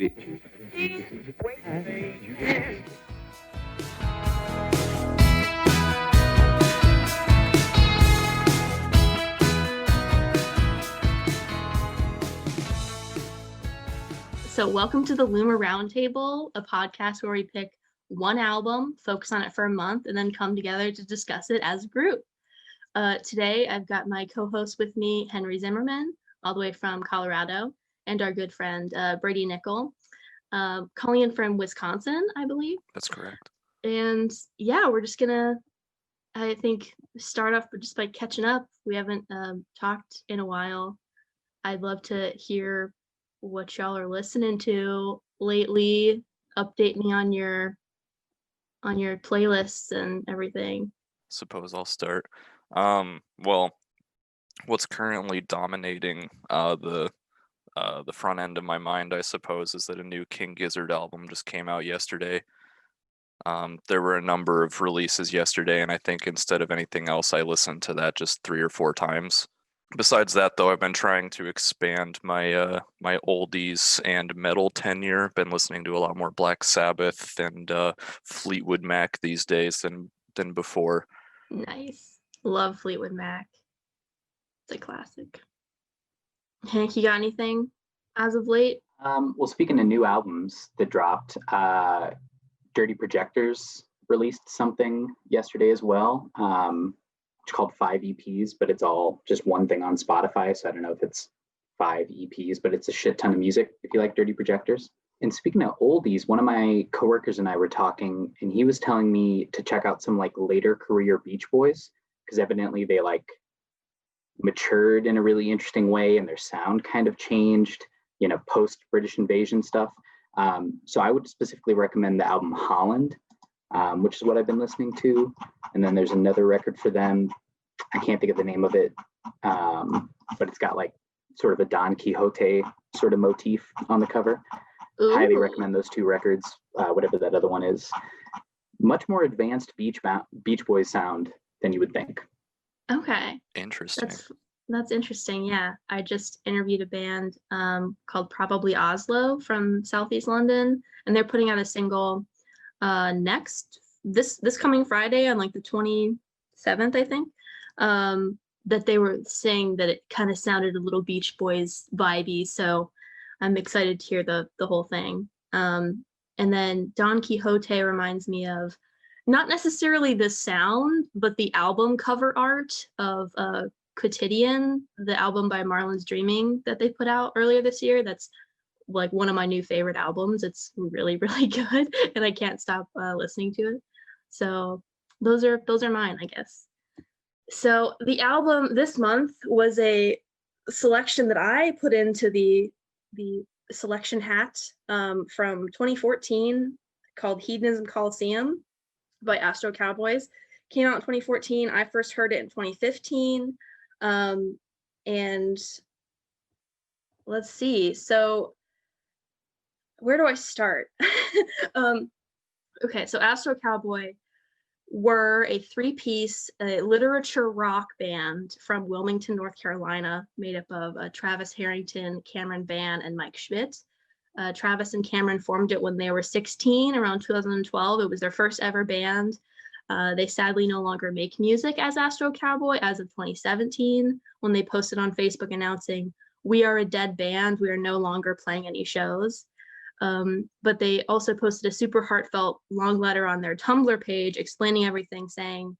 So welcome to the LUMR Roundtable, a podcast where we pick one album, focus on it for a month, and then come together to discuss it as a group. Today, I've got my co-host with me, Henry Zimmerman, all the way from Colorado, and our good friend, Brady Nickel, calling in from Wisconsin, I believe. That's correct. And yeah, we're just gonna, I think, start off just by catching up. We haven't talked in a while. I'd love to hear what y'all are listening to lately. Update me on your playlists and everything. Suppose I'll start. Well, what's currently dominating the front end of my mind, I suppose, is that a new King Gizzard album just came out yesterday. There were a number of releases yesterday, and I think instead of anything else, I listened to that just 3 or 4 times. Besides that, though, I've been trying to expand my my oldies and metal tenure. Been listening to a lot more Black Sabbath and Fleetwood Mac these days than before. Nice. Love Fleetwood Mac. It's a classic. Hank, you got anything as of late? Well, speaking of new albums that dropped, Dirty Projectors released something yesterday as well. It's called 5 EPs, but it's all just one thing on Spotify. So I don't know if it's 5 EPs, but it's a shit ton of music if you like Dirty Projectors. And speaking of oldies, one of my coworkers and I were talking, and he was telling me to check out some like later career Beach Boys, because evidently they like matured in a really interesting way and their sound kind of changed, you know, post British invasion stuff. So I would specifically recommend the album Holland, which is what I've been listening to. And then there's another record for them. I can't think of the name of it, but it's got like sort of a Don Quixote sort of motif on the cover. Ooh. Highly recommend those 2 records, whatever that other one is. Much more advanced Beach Boys sound than you would think. Okay. Interesting. That's interesting. Yeah, I just interviewed a band called Probably Oslo from Southeast London, and they're putting out a single this coming Friday on like the 27th, I think. That they were saying that it kind of sounded a little Beach Boys vibey, so I'm excited to hear the whole thing. And then Don Quixote reminds me of not necessarily the sound, but the album cover art of Quotidian, the album by Marlon's Dreaming that they put out earlier this year. That's like one of my new favorite albums. It's really, really good, and I can't stop listening to it. So those are mine, I guess. So the album this month was a selection that I put into the selection hat from 2014 called Hedonism Colosseum by Astro Cowboys. Came out in 2014. I first heard it in 2015. And let's see. So where do I start? Okay, so Astro Cowboy were a 3-piece literature rock band from Wilmington, North Carolina, made up of Travis Harrington, Cameron Van, and Mike Schmidt. Travis and Cameron formed it when they were 16, around 2012. It was their first ever band. They sadly no longer make music as Astro Cowboy as of 2017, when they posted on Facebook announcing, "We are a dead band. We are no longer playing any shows." But they also posted a super heartfelt long letter on their Tumblr page explaining everything, saying,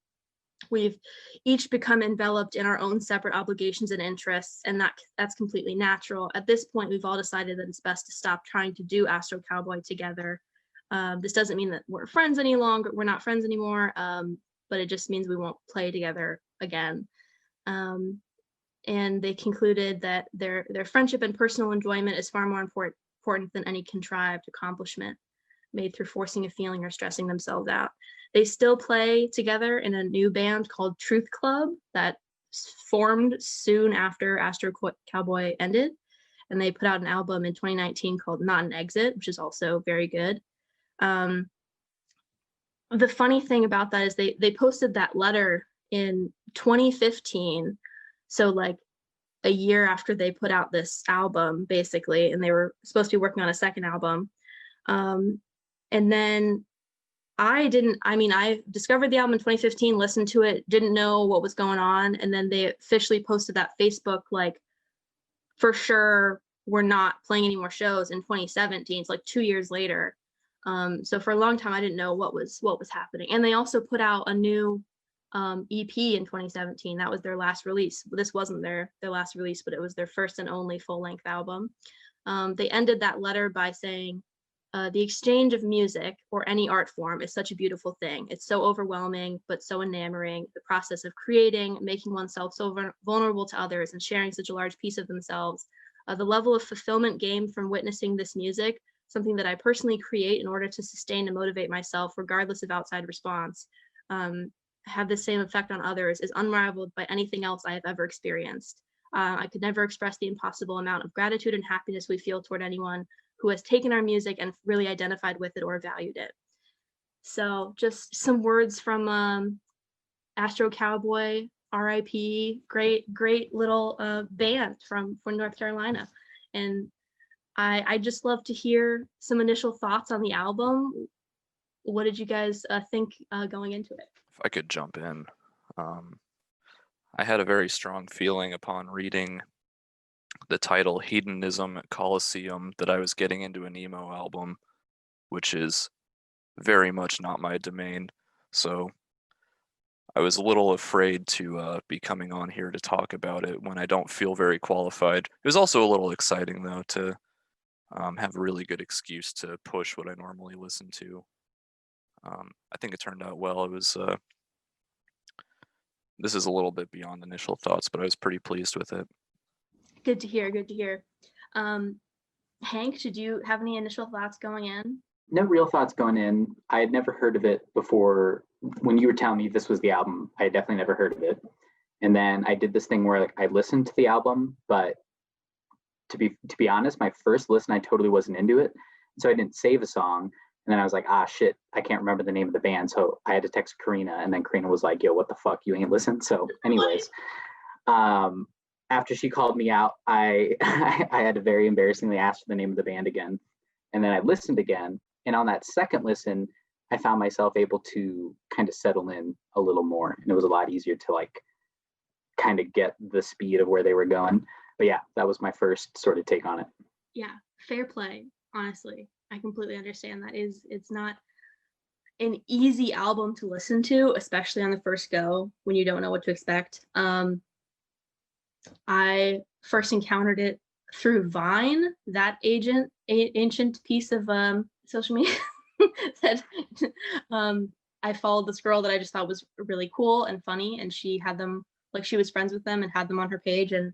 "We've each become enveloped in our own separate obligations and interests, and that's completely natural. At this point, we've all decided that it's best to stop trying to do Astro Cowboy together. This doesn't mean that we're friends any longer. We're not friends anymore, but it just means we won't play together again." And they concluded that their friendship and personal enjoyment is far more important than any contrived accomplishment made through forcing a feeling or stressing themselves out. They still play together in a new band called Truth Club that formed soon after Astro Cowboy ended, and they put out an album in 2019 called Not an Exit, which is also very good. The funny thing about that is they posted that letter in 2015, so like a year after they put out this album, basically, and they were supposed to be working on a second album. And then I discovered the album in 2015, listened to it, didn't know what was going on, and then they officially posted that Facebook, like, for sure we're not playing any more shows in 2017. It's like 2 years later. So for a long time I didn't know what was happening. And they also put out a new EP in 2017. That was their last release. This wasn't their last release, but it was their first and only full-length album. They ended that letter by saying, the exchange of music or any art form is such a beautiful thing. It's so overwhelming, but so enamoring. The process of creating, making oneself so vulnerable to others and sharing such a large piece of themselves. The level of fulfillment gained from witnessing this music, something that I personally create in order to sustain and motivate myself, regardless of outside response, have the same effect on others, is unrivaled by anything else I have ever experienced. I could never express the impossible amount of gratitude and happiness we feel toward anyone who has taken our music and really identified with it or valued it. So just some words from Astro Cowboy, RIP, great little band from North Carolina. And I just love to hear some initial thoughts on the album. What did you guys think going into it? If I could jump in, I had a very strong feeling upon reading the title Hedonism Colosseum that I was getting into an emo album, which is very much not my domain. So I was a little afraid to be coming on here to talk about it when I don't feel very qualified. It was also a little exciting, though, to have a really good excuse to push what I normally listen to. I think it turned out well. It was this is a little bit beyond initial thoughts, but I was pretty pleased with it. Good to hear. Hank, did you have any initial thoughts going in? No real thoughts going in. I had never heard of it before. When you were telling me this was the album, I had definitely never heard of it. And then I did this thing where, like, I listened to the album, but to be honest, my first listen, I totally wasn't into it. So I didn't save a song. And then I was like, shit, I can't remember the name of the band. So I had to text Karina, and then Karina was like, yo, what the fuck? You ain't listened? So anyways, after she called me out, I had to very embarrassingly ask for the name of the band again. And then I listened again. And on that second listen, I found myself able to kind of settle in a little more. And it was a lot easier to, like, kind of get the speed of where they were going. But yeah, that was my first sort of take on it. Yeah, fair play. Honestly, I completely understand that. It's not an easy album to listen to, especially on the first go when you don't know what to expect. I first encountered it through Vine, that ancient piece of social media that I followed this girl that I just thought was really cool and funny, and she had them, like, she was friends with them and had them on her page, and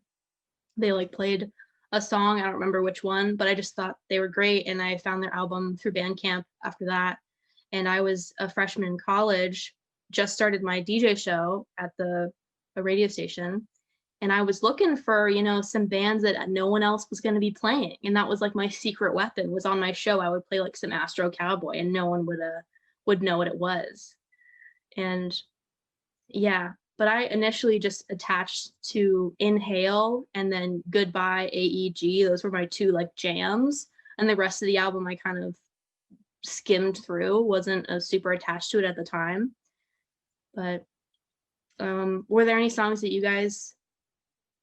they, like, played a song. I don't remember which one, but I just thought they were great, and I found their album through Bandcamp after that. And I was a freshman in college, just started my DJ show at a radio station, and I was looking for, some bands that no one else was going to be playing, and that was like my secret weapon. Was on my show I would play like some Astro Cowboy, and no one would know what it was. And yeah, but I initially just attached to Inhale and then Goodbye AEG. Those were my two, like, jams, and the rest of the album I kind of skimmed through, wasn't super attached to it at the time. But were there any songs that you guys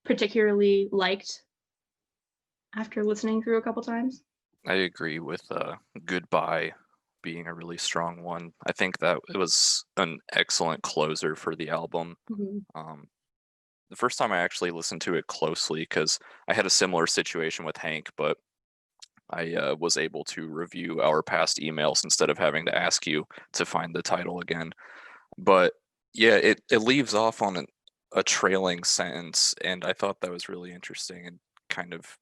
particularly liked after listening through a couple times? I agree with Goodbye being a really strong one. I think that it was an excellent closer for the album. Mm-hmm. The first time I actually listened to it closely, because I had a similar situation with Hank, but I was able to review our past emails instead of having to ask you to find the title again. But yeah, it leaves off on a trailing sentence, and I thought that was really interesting, and kind of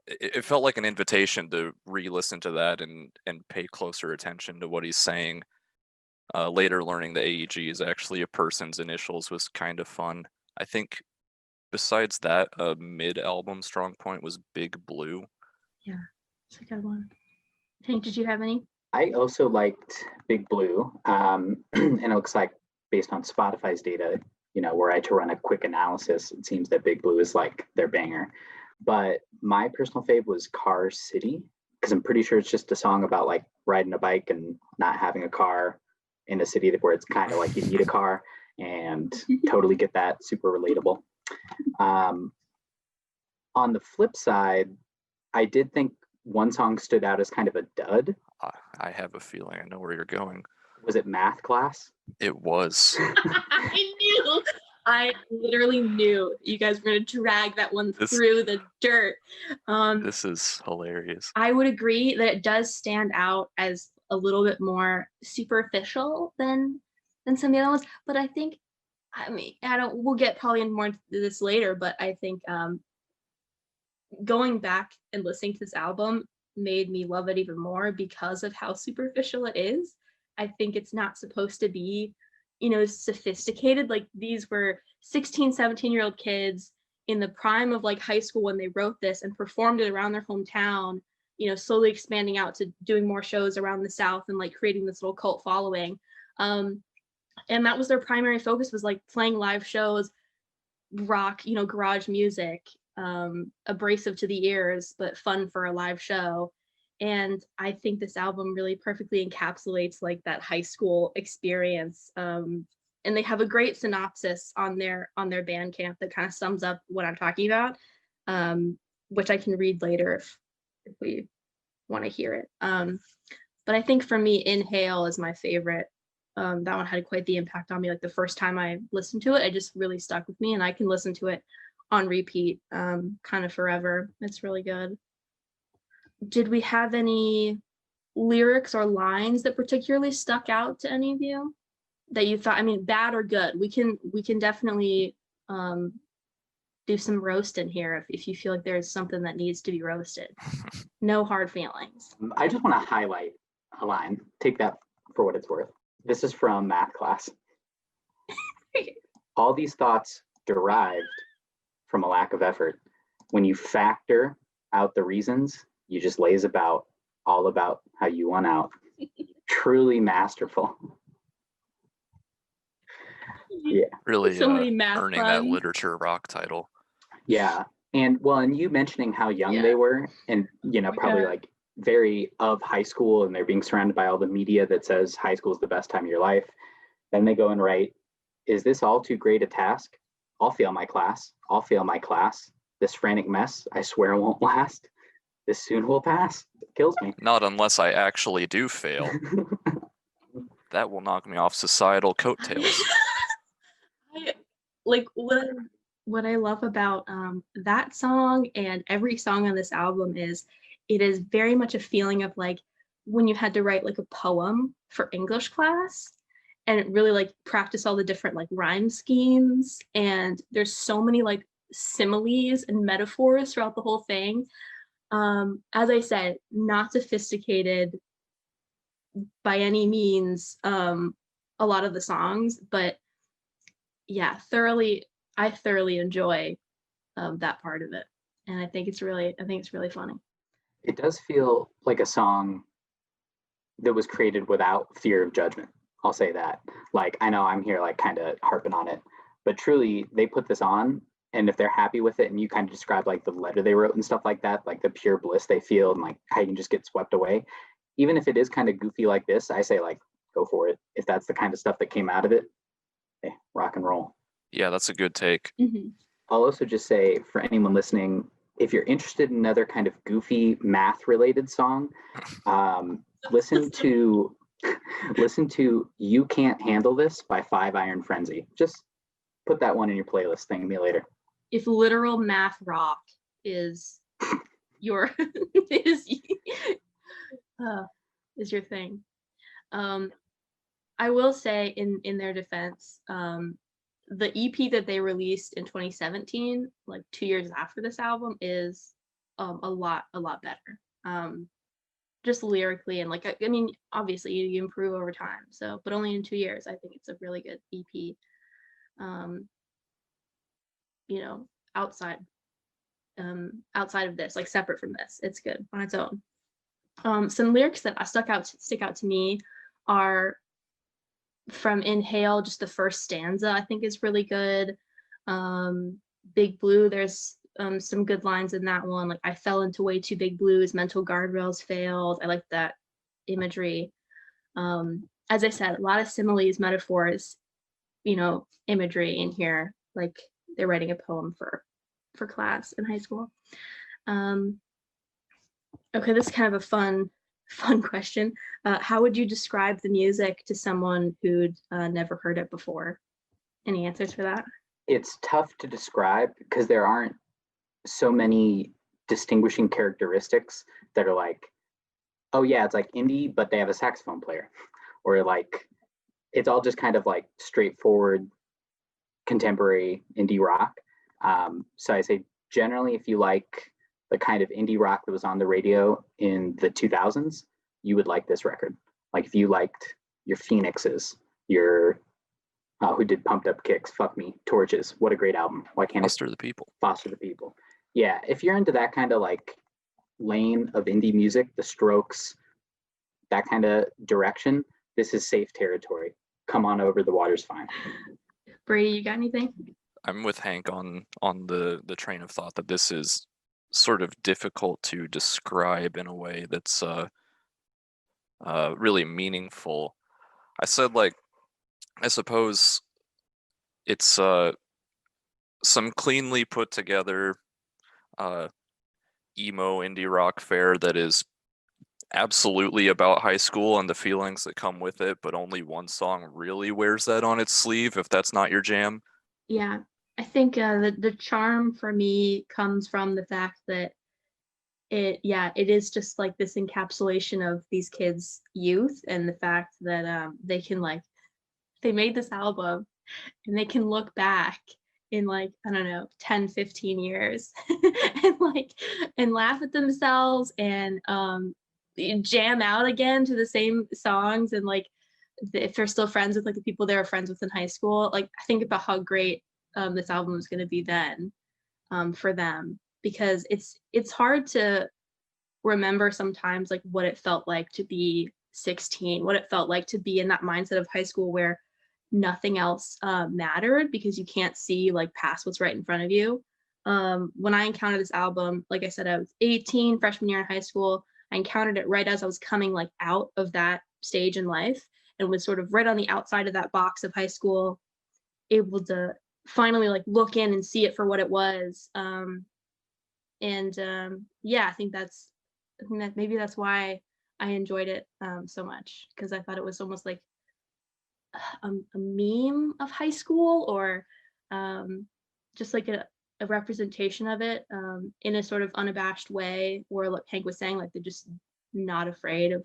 it felt like an invitation to re-listen to that and pay closer attention to what he's saying. Later learning that AEG is actually a person's initials was kind of fun. I think besides that, a mid-album strong point was Big Blue. Yeah, it's a good one. Hank, did you have any? I also liked Big Blue, and it looks like, based on Spotify's data, were I to run a quick analysis, it seems that Big Blue is like their banger. But my personal fave was Car City, because I'm pretty sure it's just a song about like riding a bike and not having a car in a city where it's kind of like you need a car, and totally get that, super relatable. On the flip side, I did think one song stood out as kind of a dud. I have a feeling I know where you're going. Was it Math Class? It was. I literally knew you guys were going to drag that one through the dirt. This is hilarious. I would agree that it does stand out as a little bit more superficial than some of the other ones. But I think, we'll get probably into more into this later, but I think going back and listening to this album made me love it even more because of how superficial it is. I think it's not supposed to be, sophisticated. Like, these were 16, 17-year-old kids in the prime of like high school when they wrote this and performed it around their hometown, slowly expanding out to doing more shows around the South and like creating this little cult following. And that was their primary focus, was like playing live shows, rock, garage music, abrasive to the ears, but fun for a live show. And I think this album really perfectly encapsulates like that high school experience. And they have a great synopsis on their Bandcamp that kind of sums up what I'm talking about, which I can read later if we want to hear it. But I think for me, Inhale is my favorite. That one had quite the impact on me. Like, the first time I listened to it, it just really stuck with me, and I can listen to it on repeat kind of forever. It's really good. Did we have any lyrics or lines that particularly stuck out to any of you that you thought, bad or good? We can definitely do some roast in here if you feel like there's something that needs to be roasted. No hard feelings. I just want to highlight a line. Take that for what it's worth. This is from Math Class. All these thoughts derived from a lack of effort. When you factor out the reasons, you just lays about, all about how you won out. Truly masterful. Yeah. Really So many math earning that literature rock title. Yeah. And you mentioning how young they were, and probably like very of high school, and they're being surrounded by all the media that says high school is the best time of your life. Then they go and write, is this all too great a task? I'll fail my class. I'll fail my class. This frantic mess, I swear won't last. This soon will pass. It kills me. Not unless I actually do fail. That will knock me off societal coattails. What I love about that song and every song on this album is it is very much a feeling of like when you had to write like a poem for English class and really like practice all the different like rhyme schemes, and there's so many like similes and metaphors throughout the whole thing. As I said, not sophisticated by any means, a lot of the songs, but yeah, I thoroughly enjoy that part of it, and I think it's really funny. It does feel like a song that was created without fear of judgment. I'll say that. Like, I know I'm here like kind of harping on it, but truly they put this on, and if they're happy with it, and you kind of describe like the letter they wrote and stuff like that, like the pure bliss they feel and like how you can just get swept away. Even if it is kind of goofy like this, I say like go for it. If that's the kind of stuff that came out of it, hey, rock and roll. Yeah, that's a good take. Mm-hmm. I'll also just say for anyone listening, if you're interested in another kind of goofy math related song, listen to You Can't Handle This by 5 Iron Frenzy. Just put that one in your playlist. Thank me later. If literal math rock is your is your thing, I will say in their defense, the EP that they released in 2017, like 2 years after this album, is a lot better. Just lyrically, and like obviously you improve over time. So, but only in 2 years, I think it's a really good EP. Outside of this, like separate from this, it's good on its own. Some lyrics that stick out to me are from Inhale, just the first stanza I think is really good. Big Blue, there's some good lines in that one. Like, I fell into way too big blues, mental guardrails failed. I like that imagery. As I said, a lot of similes, metaphors, imagery in here, like they're writing a poem for class in high school. Okay, this is kind of a fun question. How would you describe the music to someone who'd never heard it before? Any answers for that? It's tough to describe because there aren't so many distinguishing characteristics that are like, oh yeah, it's like indie, but they have a saxophone player, or like it's all just kind of like straightforward contemporary indie rock. So I say generally, if you like the kind of indie rock that was on the radio in the 2000s, you would like this record. Like if you liked your Phoenixes, your who did Pumped Up Kicks, Fuck Me, Torches, what a great album. Why can't Foster the People. Foster the People. Yeah, if you're into that kind of like lane of indie music, the Strokes, that kind of direction, this is safe territory. Come on over, the water's fine. Brady, you got anything? I'm with Hank on the train of thought that this is sort of difficult to describe in a way that's really meaningful. I said, like, I suppose it's some cleanly put together emo indie rock fare that is absolutely about high school and the feelings that come with it, but only one song really wears that on its sleeve if that's not your jam. Yeah, I think the charm for me comes from the fact that it is just like this encapsulation of these kids' youth, and the fact that they can, like, they made this album and they can look back in, like, I don't know, 10, 15 years and laugh at themselves and jam out again to the same songs, and like if they're still friends with like the people they were friends with in high school. Like, I think about how great this album is going to be then for them, because it's hard to remember sometimes like what it felt like to be 16, what it felt like to be in that mindset of high school where nothing else mattered because you can't see like past what's right in front of you. When I encountered this album, like I said, I was 18, freshman year in high school. I encountered it right as I was coming like out of that stage in life, and was sort of right on the outside of that box of high school, able to finally like look in and see it for what it was. Yeah, I think that maybe that's why I enjoyed it so much, because I thought it was almost like a meme of high school, or just like a representation of it in a sort of unabashed way, where like Hank was saying, like they're just not afraid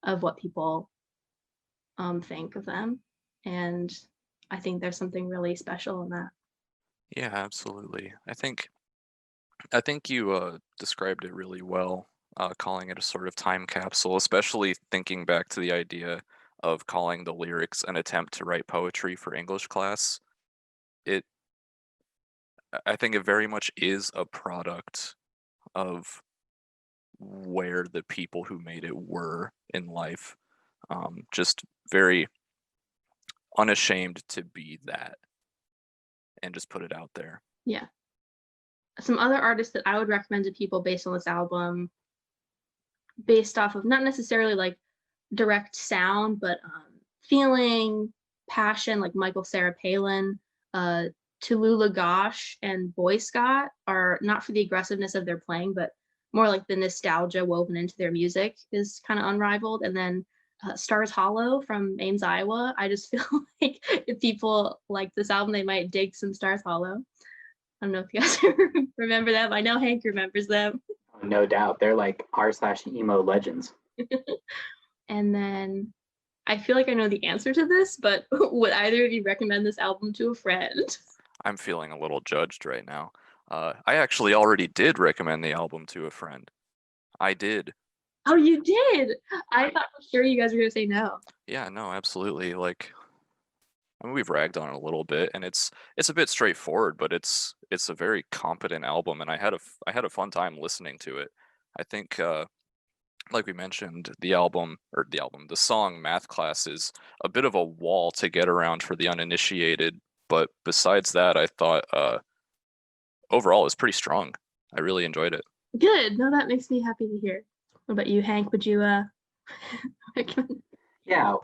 of what people think of them. And I think there's something really special in that. Yeah, absolutely. I think you described it really well, calling it a sort of time capsule, especially thinking back to the idea of calling the lyrics an attempt to write poetry for English class. I think it very much is a product of where the people who made it were in life. Just very unashamed to be that and just put it out there. Yeah. Some other artists that I would recommend to people based on this album, based off of not necessarily like direct sound, but feeling, passion, like Michael Sarah Palin, Tallulah Gosh, and Boy Scott, are not for the aggressiveness of their playing, but more like the nostalgia woven into their music is kind of unrivaled. And then Stars Hollow from Ames, Iowa. I just feel like if people like this album, they might dig some Stars Hollow. I don't know if you guys remember them. I know Hank remembers them. No doubt. They're like r/emo legends. And then I feel like I know the answer to this, but would either of you recommend this album to a friend? I'm feeling a little judged right now. I actually already did recommend the album to a friend. I did. Oh, you did? I thought for sure you guys were going to say no. Yeah, no, absolutely. Like, I mean, we've ragged on it a little bit, and it's a bit straightforward, but it's a very competent album, and I had a fun time listening to it. I think like we mentioned, the song Math Class is a bit of a wall to get around for the uninitiated. But besides that, I thought overall it was pretty strong. I really enjoyed it. Good. No, that makes me happy to hear. What about you, Hank? Would you recommend? Yeah.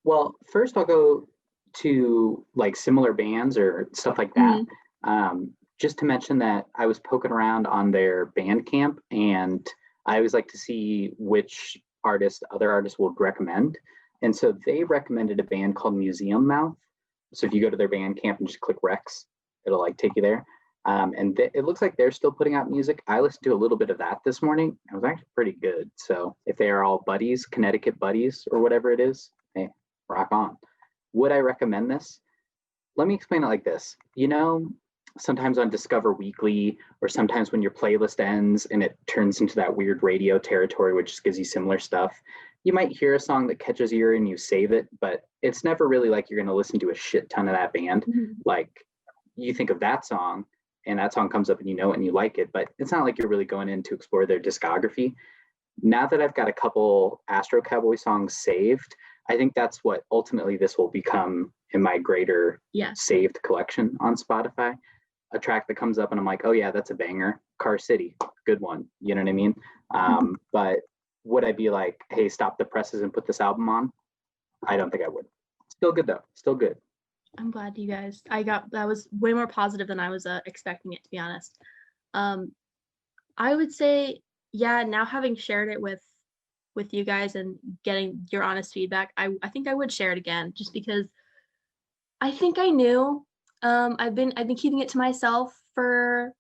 Well, first I'll go to like similar bands or stuff like that. Just to mention that I was poking around on their Bandcamp, and I always like to see which other artists would recommend. And so they recommended a band called Museum Mouth. So if you go to their Bandcamp and just click Rex, it'll like take you there. And it looks like they're still putting out music. I listened to a little bit of that this morning. It was actually pretty good. So if they are all buddies, Connecticut buddies or whatever it is, hey, rock on. Would I recommend this? Let me explain it like this. You know, sometimes on Discover Weekly, or sometimes when your playlist ends and it turns into that weird radio territory, which just gives you similar stuff, you might hear a song that catches your ear and you save it, but it's never really like you're going to listen to a shit ton of that band. Like, you think of that song, and that song comes up and you know it and you like it, but it's not like you're really going in to explore their discography. Now that I've got a couple Astro Cowboy songs saved, I think that's what ultimately this will become in my greater saved collection on Spotify. A track that comes up and I'm like, oh yeah, that's a banger. Car City, good one. You know what I mean? But would I be like, hey, stop the presses and put this album on? I don't think I would. Still good though. Still good. I'm glad you guys. That was way more positive than I was expecting it, to be honest. I would say, yeah. Now having shared it with you guys and getting your honest feedback, I think I would share it again, just because I think I knew. I've been keeping it to myself for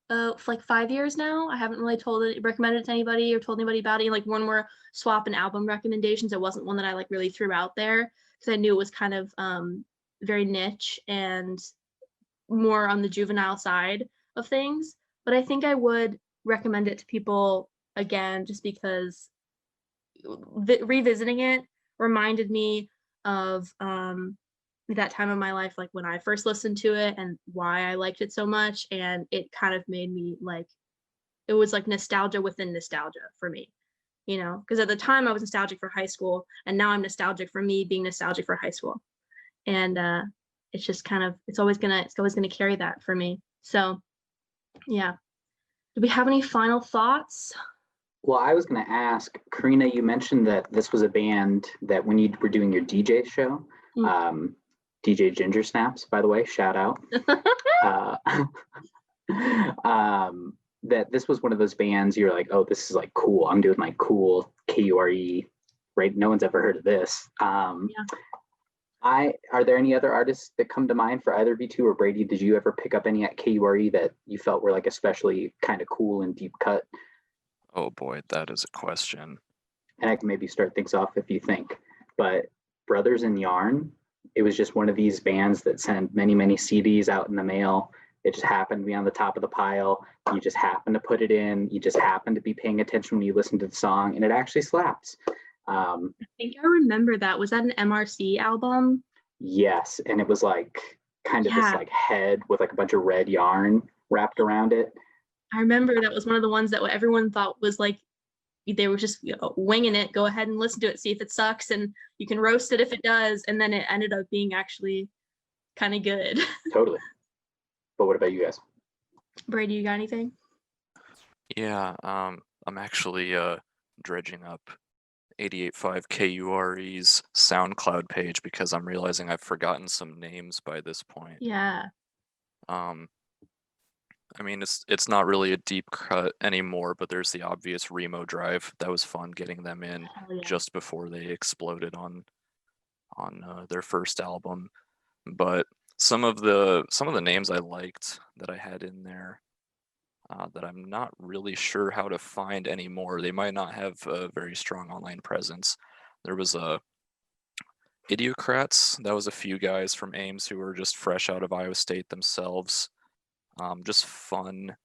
like 5 years now. I haven't really recommended it to anybody or told anybody about it. Like when we're swapping album recommendations, it wasn't one that I like really threw out there because I knew it was kind of very niche and more on the juvenile side of things. But I think I would recommend it to people again, just because revisiting it reminded me of that time of my life, like when I first listened to it and why I liked it so much. And it kind of made me like, it was like nostalgia within nostalgia for me, you know, because at the time I was nostalgic for high school, and now I'm nostalgic for me being nostalgic for high school. And it's just kind of, it's always gonna carry that for me. So yeah. Do we have any final thoughts? Well, I was going to ask, Karina, you mentioned that this was a band that when you were doing your DJ show, DJ Ginger Snaps, by the way, shout out, that this was one of those bands you're like, oh, this is like cool. I'm doing like cool KURE, right? No one's ever heard of this. Are there any other artists that come to mind for either V2 or Brady? Did you ever pick up any at KURE that you felt were like especially kind of cool and deep cut? Oh boy, that is a question. And I can maybe start things off if you think. But Brothers in Yarn, it was just one of these bands that sent many, many CDs out in the mail. It just happened to be on the top of the pile. You just happen to put it in. You just happen to be paying attention when you listen to the song, and it actually slaps. I think I remember that. Was that an MRC album? Yes, and it was like kind of this like head with like a bunch of red yarn wrapped around it. I remember that was one of the ones that everyone thought was like, they were just winging it. Go ahead and listen to it, see if it sucks, and you can roast it if it does. And then it ended up being actually kind of good. Totally. But what about you guys? Brady, you got anything? Yeah, I'm actually dredging up 88.5 KURE's SoundCloud page because I'm realizing I've forgotten some names by this point. Yeah. I mean, it's not really a deep cut anymore, but there's the obvious Remo Drive. That was fun getting them in just before they exploded on their first album. But some of the names I liked that I had in there that I'm not really sure how to find anymore. They might not have a very strong online presence. There was a Idiocrats. That was a few guys from Ames who were just fresh out of Iowa State themselves. Just fun,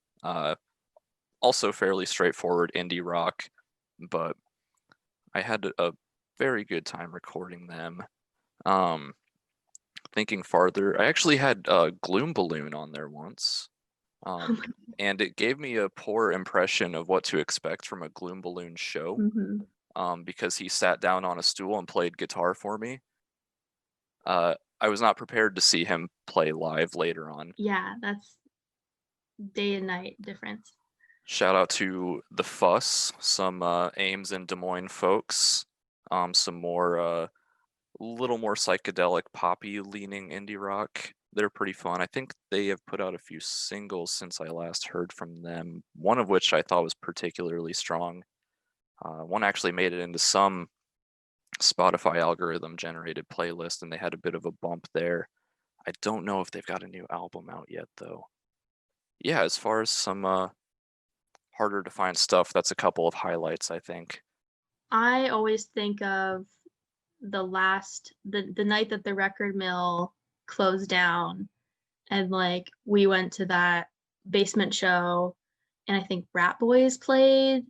also fairly straightforward indie rock, but I had a very good time recording them. Thinking farther, I actually had Gloom Balloon on there once. And it gave me a poor impression of what to expect from a Gloom Balloon show, because he sat down on a stool and played guitar for me. I was not prepared to see him play live later on. Yeah, that's day and night difference. Shout out to The Fuss, some Ames and Des Moines folks, some more little more psychedelic poppy leaning indie rock. They're pretty fun. I think they have put out a few singles since I last heard from them, one of which I thought was particularly strong. One actually made it into some Spotify algorithm generated playlist, and they had a bit of a bump there. I don't know if they've got a new album out yet, though. Yeah, as far as some harder to find stuff, that's a couple of highlights, I think. I always think of the night that the record mill closed down, and like we went to that basement show, and I think Rat Boys played.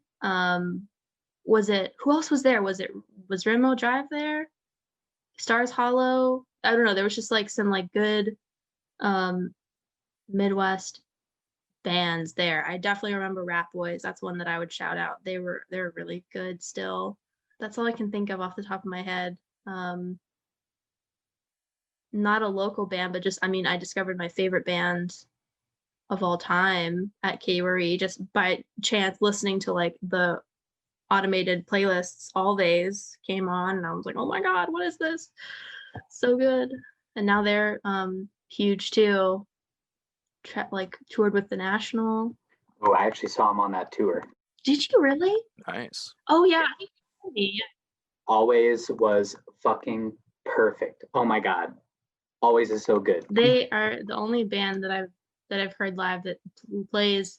Was it, who else was there? Was Rainbow Drive there? Stars Hollow? I don't know. There was just like some like good Midwest bands there. I definitely remember Rat Boys. That's one that I would shout out. They're really good still. That's all I can think of off the top of my head. Not a local band, but just, I mean, I discovered my favorite band of all time at KURE just by chance, listening to like the automated playlists. All Days came on, and I was like, oh my god, what is this? So good. And now they're huge too. Like toured with the National. Oh, I actually saw him on that tour. Did you really? Nice. Oh yeah, I think you told me, yeah. Always was fucking perfect. Oh my god, Always is so good. They are the only band that I've heard live that plays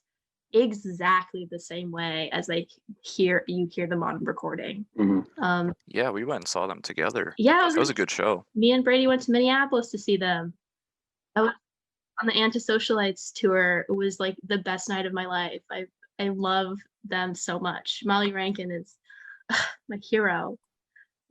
exactly the same way as you hear them on recording. Mhm. Yeah, we went and saw them together. Yeah, That was a good show. me and Brady went to Minneapolis to see them. I was on the Antisocialites tour. It was like the best night of my life. I love them so much. Molly Rankin is my hero.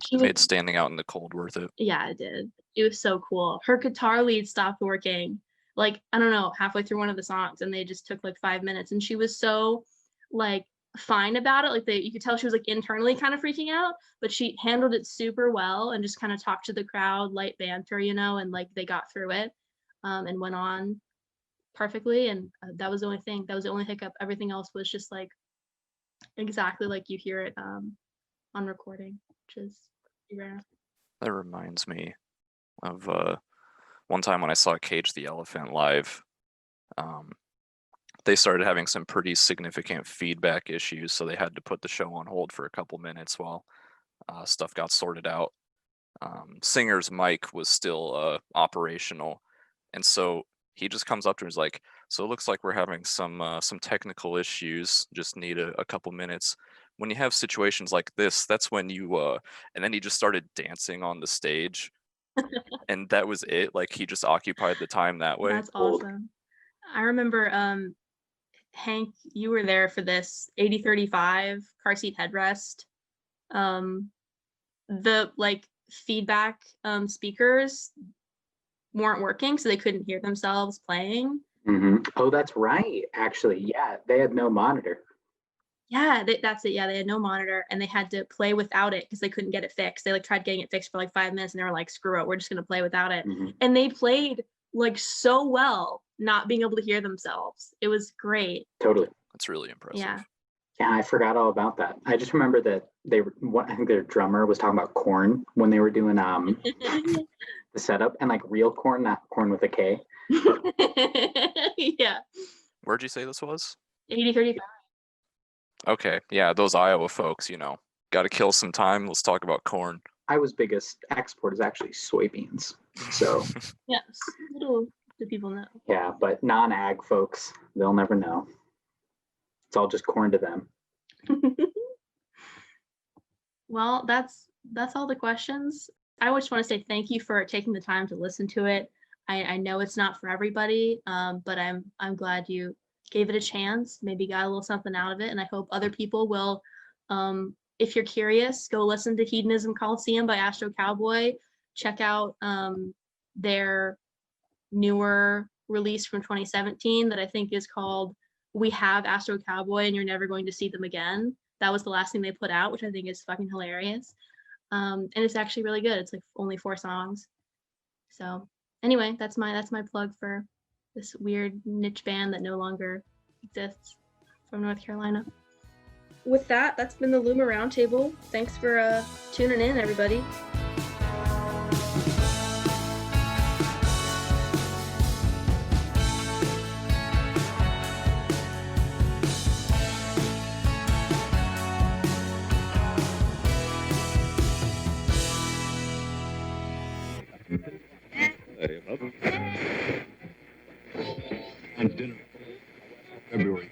She Made standing out in the cold worth it. Yeah, it did. It was so cool. Her guitar lead stopped working, like, I don't know, halfway through one of the songs, and they just took like 5 minutes, and she was so like fine about it. Like you could tell she was like internally kind of freaking out, but she handled it super well and just kind of talked to the crowd, light banter, and like they got through it, and went on perfectly. And that was the only thing. That was the only hiccup. Everything else was just like exactly like you hear it on recording, which is rare. That reminds me of one time when I saw Cage the Elephant live. They started having some pretty significant feedback issues, so they had to put the show on hold for a couple minutes while stuff got sorted out. Singer's mic was still operational, and so he just comes up to me and is like, so it looks like we're having some technical issues, just need a couple minutes. When you have situations like this, that's when you and then he just started dancing on the stage. And that was it. Like, he just occupied the time that way. That's awesome. I remember Hank, you were there for this 8035 car seat headrest. The like feedback speakers weren't working, so they couldn't hear themselves playing. Oh, that's right. Actually, yeah, they had no monitor. Yeah, that's it. Yeah, they had no monitor, and they had to play without it because they couldn't get it fixed. They like tried getting it fixed for like 5 minutes, and they were like, "Screw it, we're just gonna play without it." And they played like so well, not being able to hear themselves. It was great. Totally. That's really impressive. Yeah. Yeah, I forgot all about that. I just remember that I think their drummer was talking about Korn when they were doing the setup, and like real Korn, not Korn with a K. Yeah. Where'd you say this was? 8035. Okay, yeah, those Iowa folks, got to kill some time. Let's talk about corn. Iowa's biggest export is actually soybeans. So yes, little do people know. Yeah, but non-ag folks, they'll never know. It's all just corn to them. Well, that's all the questions. I just want to say thank you for taking the time to listen to it. I know it's not for everybody, but I'm glad you gave it a chance, maybe got a little something out of it, and I hope other people will. If you're curious, go listen to Hedonism Colosseum by Astro Cowboy. Check out their newer released from 2017 that I think is called We Have Astro Cowboy and You're Never Going to See Them Again. That was the last thing they put out, which I think is fucking hilarious. And it's actually really good. It's like only 4 songs. So anyway, that's my plug for this weird niche band that no longer exists from North Carolina. With that, that's been the LUMR Roundtable. Thanks for tuning in, everybody. And dinner February